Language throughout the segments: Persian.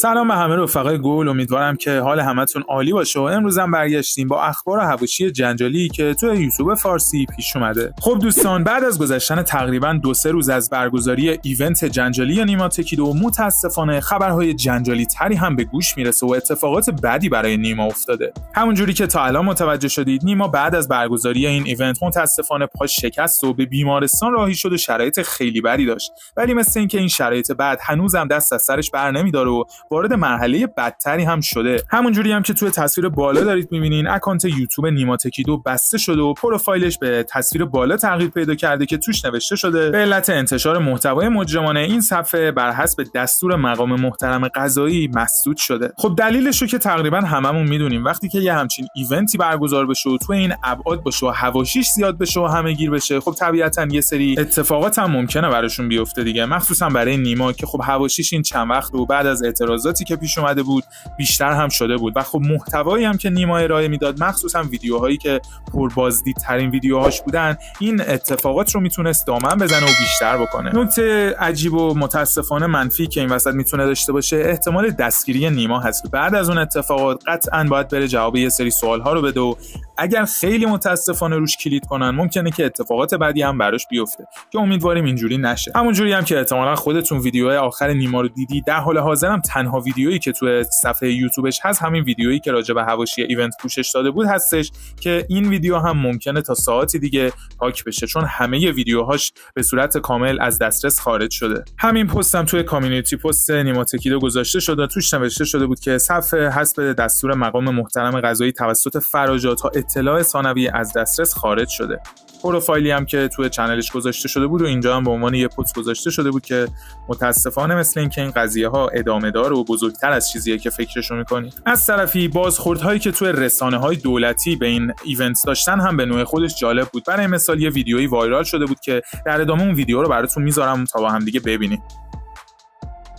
سلام به همه رفقای گل، امیدوارم که حال همتون عالی باشه و امروز هم برگشتیم با اخبار حواشی جنجالی که تو یوتیوب فارسی پیش اومده. خب دوستان، بعد از گذشتن تقریبا 2-3 روز از برگزاری ایونت جنجالی نیما تکیدو، متاسفانه خبرهای جنجالی تری هم به گوش میرسه و اتفاقات بدی برای نیما افتاده. همونجوری که تا الان متوجه شدید، نیما بعد از برگزاری این ایونت متاسفانه پاش شکست و به بیمارستان راهی شد و شرایط خیلی بدی داشت. ولی مثل اینکه این شرایط بد هنوزم دست از سرش برنمی‌داره و وارد مرحله بدتری هم شده. همونجوری هم که توی تصویر بالا دارید می‌بینین، اکانت یوتیوب نیما تکیدو بسته شده و پروفایلش به تصویر بالا تغییر پیدا کرده که توش نوشته شده به علت انتشار محتوای مجرمانه این صفحه بر حسب دستور مقام محترم قضایی مسدود شده. خب دلیلش رو که تقریبا هممون میدونیم، وقتی که یه همچین ایونتی برگزار بشه و تو این ابعاد باشه و حواشیش زیاد بشه و همه گیر بشه، خب طبیعتاً یه سری اتفاقات هم ممکنه براشون بیفته دیگه، مخصوصا برای نیما که خب حواشیش این چند وقت و بعد از اعتراضاتی که پیش اومده بود بیشتر هم شده بود و خب محتوایی هم که نیما ارائه میداد، مخصوصا ویدیوهایی که پربازدیدترین ویدیوهاش بودن، این اتفاقات رو میتونست دامن بزنه و بیشتر بکنه. نکته عجیب و متاسفانه منفی که این وسط میتونه داشته باشه، احتمال دستگیری نیما هست. بعد از اون اتفاقات قطعاً باید بره جواب یه سری سوال‌ها رو بده و اگر خیلی متاسفانه روش کلید کنن، ممکنه که اتفاقات بعدی هم براش بیفته که امیدواریم اینجوری نشه. همونجوری هم که احتمالاً خودتون ویدیوهای آخر نیما رو دیدی، در حال حاضر هم تنها ویدیویی که تو صفحه یوتیوبش هست همین ویدیویی که راجع به حواشی ایونت پوشش داده بود هستش که این ویدیو هم ممکنه تا ساعتی دیگه پاک بشه، چون همه ویدیوهاش به صورت کامل از دسترس خارج شده. همین پستم توی کامیونیتی پست نیما تکیدو گذاشته شده، توش نوشته شده بود که صفحه حسب دستور مقام محترم قضایی توسط فراجات تا اطلاع ثانوی از دسترس خارج شده. پروفایلی هم که توی چنلش گذاشته شده بود و اینجا هم به عنوان یه پست گذاشته شده بود که متاسفانه مثل این که این قضیه ها ادامه داره و بزرگتر از چیزیه که فکرشو می‌کنی. از طرفی بازخوردهایی که توی رسانه‌های دولتی به این ایونت داشتن هم به نوع خودش جالب بود. برای مثال یه ویدیویی وایرال شده بود که در ادامه اون ویدیو رو براتون میذارم تا با هم دیگه ببینید.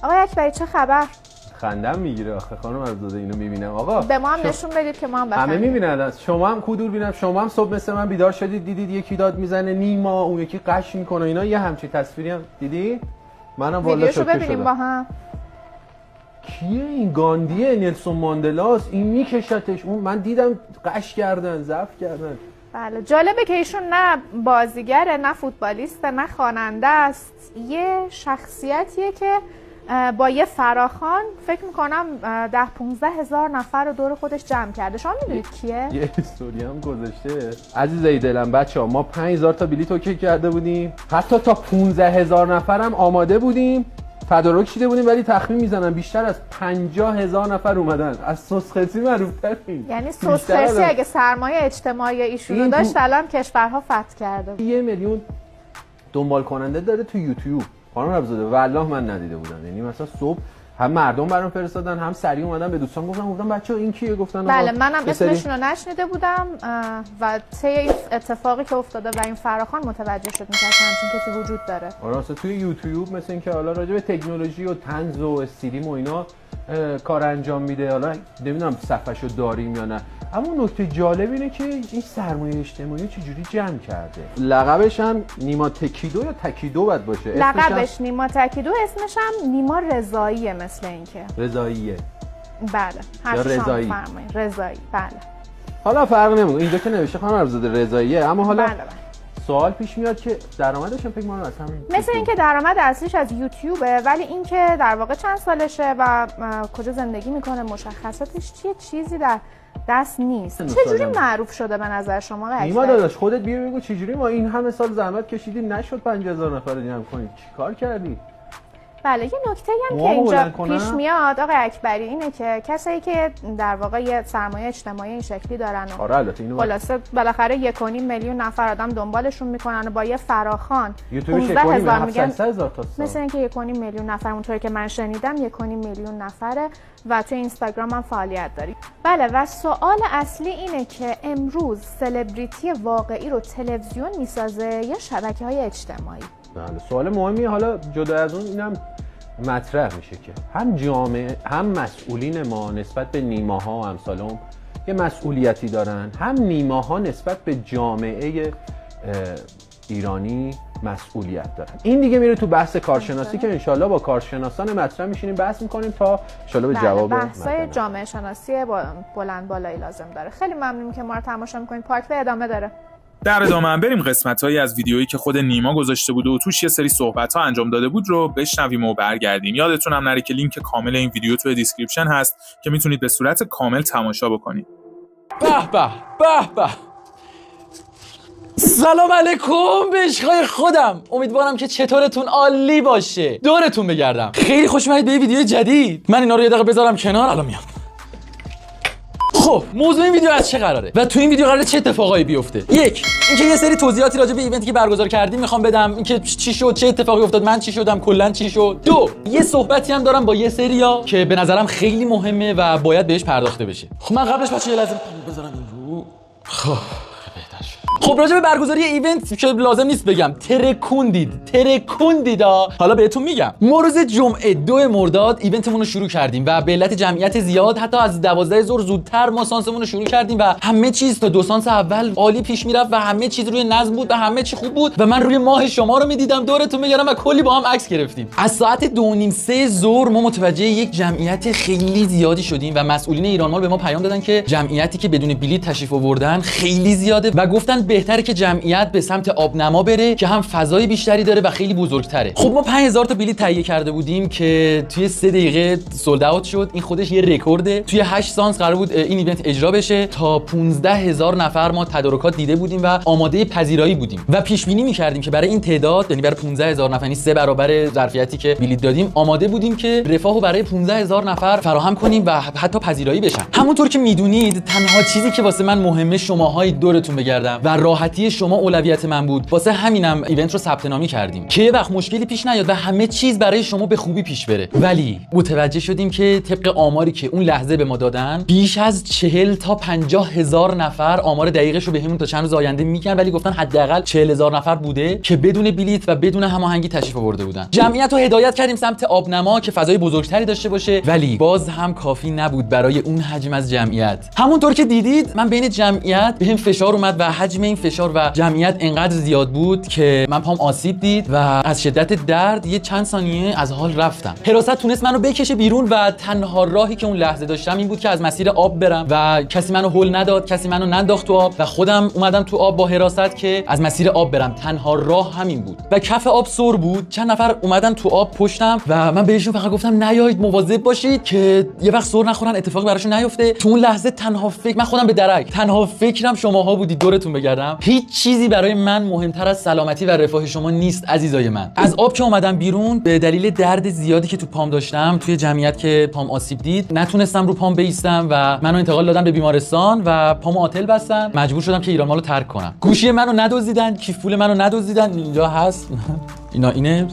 آقای اکبری چه خبر؟ خندم میگیره آخه خانم عزیزاده، اینو میبینم. آقا به ما هم نشون بدید که ما هم بخندیم. همه میبینن، شما هم کدور بینم، شما هم صبح مثل من بیدار شدید دیدید یکی داد میزنه نیما، اون یکی قش میکنه، اینا یه همچین تصویری هم دیدی؟ منم والا شوکه ببینیم شدم. با هم. کیه این؟ گاندیه، نلسون ماندلاس، این میکشتش. اون من دیدم قش کردن، ضبط کردن. بله، جالبه که ایشون نه بازیگره، نه فوتبالیسته، نه خواننده است. یه شخصیتیه که با یه فراخوان فکر میکنم 10-15 هزار نفر رو دور خودش جمع کرده. شما میدونید کیه؟ یه استوری هم گذاشته. عزیزای دلم بچه‌ها، ما 5000 تا بلیط اوکی کرده بودیم، حتی تا 15000 نفر هم آماده بودیم، تدارک چیده بودیم، ولی تخمین میزنم بیشتر از 50000 نفر اومدن. از سوسخسی معروف‌ترین. یعنی سوسخسی اگه سرمایه اجتماعی ایشونو داشت الان کشورها فتح کرده بود. 1 میلیون دنبال کننده داره تو یوتیوب. خانم عبدالزاده والله من ندیده بودم. یعنی مثلا صبح هم مردم برام فرستادن، هم سریع اومدن به دوستان گفتم بچه‌ها این کیه؟ گفتن بله، منم اسمشون رو نشنیده بودم و طی این اتفاقی که افتاده و این فراخوان متوجه شدم که همچین کسی وجود داره. آره، توی یوتیوب مثل اینکه حالا راجع به تکنولوژی و طنز و استریم و اینا کار انجام میده. حالا نمیدونم صفحه‌شو داریم یا نه، اما نکته جالب اینه که این سرمایه اجتماعی چجوری جمع کرده. لقبش هم نیما تکیدو یا تکیدو باید باشه. لقبش نیما تکیدو، اسمش هم نیما رضاییه. مثل اینکه رضاییه. بله، هر یا رضایی. رضایی. بله. حالا فرق نمیکنه، اینجا که نوشته خانم عبدالزاده رضاییه، اما حالا بله. سوال پیش میاد که درآمدش هم فکر کنم از همین مثل اینکه درآمد اصلیش از یوتیوبه، ولی اینکه در واقع چند سالشه و کجا زندگی میکنه، مشخصاتش چیه، چیزی در دست نیست. چجوری معروف شده به نظر شما؟ نیما داداش خودت بیا بگو چجوری ما این همه سال زحمت کشیدیم نشد 50000 نفر رو جمع کنیم، چیکار کردی؟ بله، یه نکته هم که اینجا پیش میاد آقای اکبری اینه که کسایی که در واقع یه سرمایه اجتماعی این شکلی دارن و آره البته اینو خلاصه بالاخره 1.5 میلیون نفر آدم دنبالشون میکنن و با یه فراخوان 15000 میگن مثل اینکه 1.5 میلیون نفر، اونطوری که من شنیدم 1.5 میلیون نفره و تو اینستاگرام هم فعالیت داری. بله، و سوال اصلی اینه که امروز سلبریتی واقعی رو تلویزیون میسازه یا شبکه‌های اجتماعی؟ بله، سوال مهمیه. حالا جدا از اون اینم مطرح میشه که هم جامعه هم مسئولین ما نسبت به نیماها و امثالهم یه مسئولیتی دارن، هم نیماها نسبت به جامعه ایرانی مسئولیت دارن. این دیگه میره تو بحث کارشناسی که انشالله با کارشناسان مطرح میشینیم بحث میکنیم تا انشالله به جواب بحثای جامعه شناسی بلند بالایی لازم داره. خیلی ممنونم که ما رو تماشا میکنید. پارت به ادامه داره. در ادامه هم بریم قسمت‌هایی از ویدیویی که خود نیما گذاشته بود و توش یه سری صحبت‌ها انجام داده بود رو بشنویم و برگردیم. یادتون هم نره که لینک کامل این ویدیو توی دیسکریپشن هست که میتونید به صورت کامل تماشا بکنید. به به به به. سلام علیکم به عشقای خودم. امیدوارم که چطورتون عالی باشه. دورتون بگردم. خیلی خوش اومدید به ویدیو جدید. من اینا رو یه دقیقه بذارم کنار، الان میام. خب موضوع این ویدیو از چه قراره و تو این ویدیو قراره چه اتفاقایی بیفته؟ یک، اینکه یه سری توضیحاتی راجع به ایونتی که برگزار کردیم میخوام بدم، اینکه چی شد، چه اتفاقی افتاد، من چی شدم، کلا چی شد. دو، یه صحبتی هم دارم با یه سریا که به نظرم خیلی مهمه و باید بهش پرداخته بشه. خب من قبلش بچه‌ها لازم بذارم این رو. خب راجع به برگزاری ایونت که لازم نیست بگم، ترکوندید. حالا بهتون میگم. ما روز جمعه 2 مرداد ایونتمون رو شروع کردیم و به علت جمعیت زیاد حتی از 12 ظهر زودتر ما سانسمون رو شروع کردیم و همه چیز تا 2 سانس اول عالی پیش میرفت و همه چیز روی نظم بود و همه چی خوب بود و من روی ماه شما رو میدیدم دورتون بگردم و کلی با هم عکس گرفتیم. از ساعت 2:30 ظهر ما متوجه یک جمعیت خیلی زیادی شدیم و مسئولین ایران مال به ما پیام دادن که جمعیتی که بدون بلیط تشریف آوردن خیلی زیاده و گفتن بهتره که جمعیت به سمت آبنما بره که هم فضای بیشتری داره و خیلی بزرگتره. خب ما 5000 تا بلیط تهیه کرده بودیم که توی 3 دقیقه سولد اوت شد. این خودش یه رکورده. توی 8 سانس قرار بود این ایونت اجرا بشه. تا 15000 نفر ما تدارکات دیده بودیم و آماده پذیرایی بودیم و پیش بینی می‌کردیم که برای این تعداد، یعنی برای 15000 نفر، یعنی 3 برابر ظرفیتی که بلیط دادیم، آماده بودیم که رفاهو برای 15000 نفر فراهم کنیم و حتی پذیرایی بشن. همونطور که میدونید تنها چیزی که واسه من مهمه شماهای دورتون بگردم و راحتی شما اولویت من بود. واسه همینم ایونت رو ثبت نامی کردیم که یه وقت مشکلی پیش نیاد و همه چیز برای شما به خوبی پیش بره. ولی متوجه شدیم که طبق آماری که اون لحظه به ما دادن بیش از 40 تا 50000 نفر آمار دقیقش رو بهمون تا چند روز آینده میگن، ولی گفتن حداقل 40000 نفر بوده که بدون بلیط و بدون هماهنگی تشریف آورده بودن. جمعیت رو هدایت کردیم سمت آبنما که فضای بزرگتری داشته باشه، ولی باز هم کافی نبود برای اون حجم از جمعیت. همونطور که دیدید من بین جمعیت بهم فشار اومد و حجم این فشار و جمعیت انقدر زیاد بود که من پام آسیب دید و از شدت درد یه چند ثانیه از حال رفتم. حراست تونست منو بکشه بیرون و تنها راهی که اون لحظه داشتم این بود که از مسیر آب برم و کسی منو هول نداد، کسی منو ننداخت تو آب و خودم اومدم تو آب با حراست که از مسیر آب برم. تنها راه همین بود و کف آب سر بود. چند نفر اومدن تو آب پشتم و من بهشون فقط گفتم نیایید، مواظب باشید که یه وقت سر نخورن، اتفاقی براشون نیفته. تو اون لحظه تنها فکر، من خودم به درک، تنها فکرم شماها بودید دورتون بگردم. هیچ چیزی برای من مهمتر از سلامتی و رفاه شما نیست عزیزای من. از آب که اومدم بیرون به دلیل درد زیادی که تو پام داشتم توی جمعیت که پام آسیب دید نتونستم رو پام بایستم و منو انتقال دادن به بیمارستان و پامو آتل بستن. مجبور شدم که ایران مالو ترک کنم. گوشی منو ندزدیدن، کیف پول منو ندزدیدن. اینجا هست اینا اینه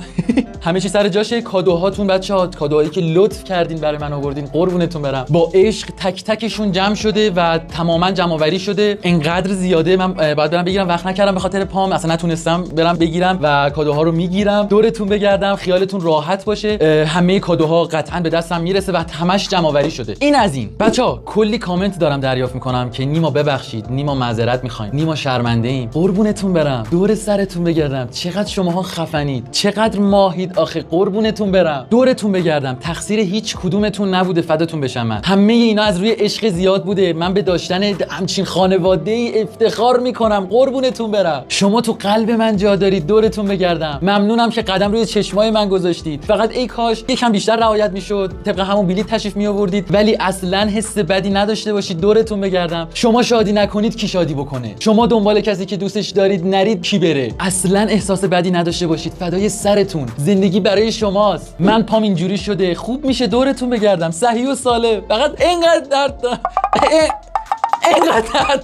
همه چی سر جاشه. کادوهاتون بچه‌ها، کادوهایی که لطف کردین برای من آوردین، قربونتون برم. با عشق تک تکشون جمع شده و تماما جمع‌آوری شده. انقدر زیاده من باید برم بگیرم، وقت نکردم به خاطر پام، اصلا نتونستم برم بگیرم و کادوها رو میگیرم. دورتون بگردم، خیالتون راحت باشه. همه کادوها قطعا به دستم میرسه و همش جمع‌آوری شده. این از این. بچه‌ها کلی کامنت دارم دریافت میکنم که نیما ببخشید، نیما معذرت میخوایم، نیما شرمنده ایم. قربونتون برم، دور سرتون بگردم. چقدر شماها خفنید، چقدر ماهید آخه. قربونتون برم، دورتون بگردم. تقصیر هیچ کدومتون نبوده، فداتون بشم من. همه اینا از روی عشق زیاد بوده. من به داشتن همچین خانواده‌ای افتخار میکنم. قربونتون برم. شما تو قلب من جا دارید، دورتون بگردم. ممنونم که قدم روی چشمای من گذاشتید. فقط ای کاش یکم بیشتر رعایت میشد، طبق همون بلیط تشریف می آوردید، ولی اصلا حس بدی نداشته باشید. دورتون بگردم. شما شادی نکنید کی شادی بکنه؟ شما دنبال کسی که دوستش دارید نرید کی بره؟ اصلا احساس بدی نداشته باشید. فدای سرتون. زندگی برای شماست. من پام اینجوری شده، خوب میشه. دورتون بگردم. صحیح و سالم. فقط اینقدر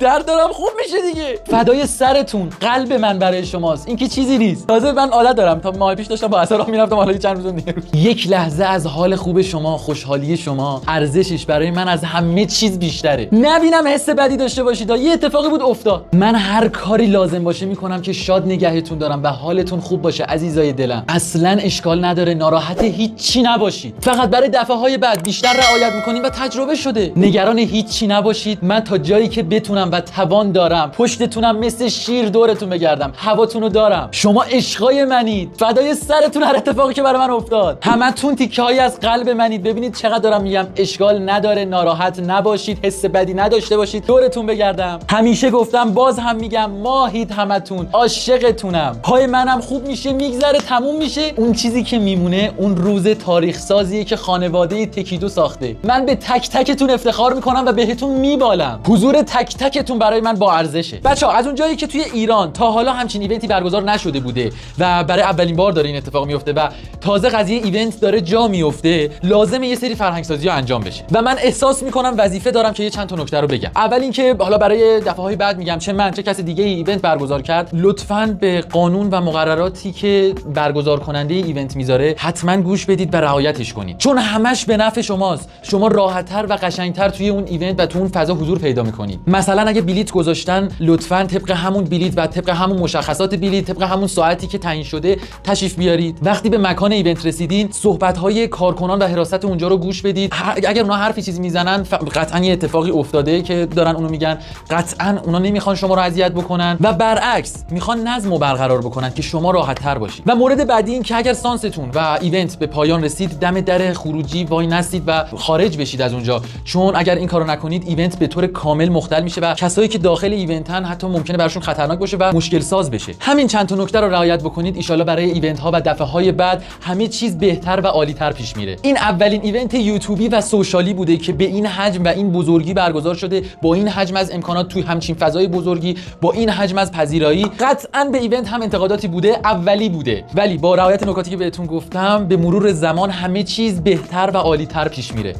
درد دارم، خوب میشه دیگه. فدای سرتون. قلب من برای شماست. این که چیزی نیست. تازه من عادت دارم، تا ماه پیش داشتم با اثرام میرفتم، حالا چند روز دیگه یک لحظه از حال خوب شما، خوشحالی شما، ارزشش برای من از همه چیز بیشتره. نبینم حس بدی داشته باشید. یه اتفاقی بود افتاد. من هر کاری لازم باشه میکنم که شاد نگهتون دارم و حالتون خوب باشه عزیزای دلم. اصلا اشکال نداره، ناراحت هیچی نباشید. فقط برای دفعه های بعد بیشتر رعایت میکنیم و تجربه شده. نگران هیچی نباشید. من تا جایی که بتونم و توان دارم پشتتونم مثل شیر دورتون بگردم، هواتونو دارم. شما عشقای منید، فدای سرتون هر اتفاقی که برای من افتاد. همتون تیکه‌ای از قلب منید. ببینید چقدر دارم میگم اشکال نداره، ناراحت نباشید، حس بدی نداشته باشید، دورتون بگردم. همیشه گفتم، باز هم میگم، ماهید همتون، عاشقتونم. پای منم خوب میشه، میگذره، تموم میشه. اون چیزی که میمونه اون روز تاریخ سازیه که خانواده تکیدو ساخته. من به تک تکتون افتخار میکنم و بهتون میبالم. حضور تک تکتون برای من با ارزشه. بچه‌ها از اون جایی که توی ایران تا حالا همچین ایونتی برگزار نشده بوده و برای اولین بار داره این اتفاق میفته و تازه قضیه ایونت داره جا میفته، لازمه یه سری فرهنگ سازی‌ها انجام بشه و من احساس میکنم وظیفه دارم که یه چند تا نکته رو بگم. اول اینکه حالا برای دفعه‌های بعد میگم، چه من چه کسی دیگه ایونت برگزار کرد، لطفاً به قانون و مقرراتی که برگزار کننده ایونت میذاره حتما گوش بدید و رعایتش کنید، چون همش به نفع شماست. شما راحت‌تر و قشنگتر توی اون ایونت و تو اون فضا حضور پیدا میکنید. مثلا اگه بلیت گذاشتن، لطفاً طبق همون بلیت و طبق همون مشخصات بلیت، طبق همون ساعتی که تعیین شده تشریف بیارید. وقتی به مکان ایونت رسیدین، صحبت‌های کارکنان و حراست اونجا رو گوش بدید. اگر اونا حرفی چیزی میزنن، قطعاً یه اتفاقی افتاده که دارن اونو میگن، قطعاً اونا نمیخوان شما رو اذیت بکنن و برعکس میخوان نظم رو برقرار بکنن که شما راحت‌تر باشید. و مورد بعدی این که اگر سانستون و ایونت به پایان رسید، دم در خروجی وای نستید و خارج بشید از اونجا، چون اگر این کارو نکنید ایونت به طور کامل مختل میشه و کسایی که داخل ایونتن حتی ممکنه براشون خطرناک باشه و مشکل ساز بشه. همین چند تا نکته رو رعایت بکنید، ان شاءالله برای ایونت ها و دفعه‌های بعد همه چیز بهتر و عالی‌تر پیش میره. این اولین ایونت یوتیوبی و سوشالی بوده که به این حجم و این بزرگی برگزار شده، با این حجم از امکانات توی همچین فضای بزرگی، با این حجم از پذیرایی. قطعاً به ایونت هم انتقاداتی بوده، اولی بوده، ولی با رعایت نکاتی که بهتون گفتم، به مرور زمان همه چیز بهتر و عالی‌تر پیش میره.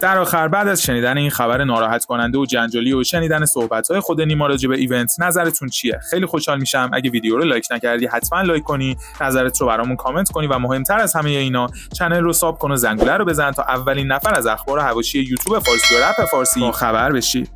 در آخر، بعد از شنیدن این خبر ناراحت کننده و جنجالی و شنیدن صحبت‌های خود نیما راجع به ایونت، نظرتون چیه؟ خیلی خوشحال میشم اگه ویدیو رو لایک نکردی حتما لایک کنی، نظرت رو برامون کامنت کنی و مهمتر از همه اینا، کانال رو ساب کن و زنگوله رو بزن تا اولین نفر از اخبار حواشی یوتیوب فارسی و رپ فارسی با خبر بشی.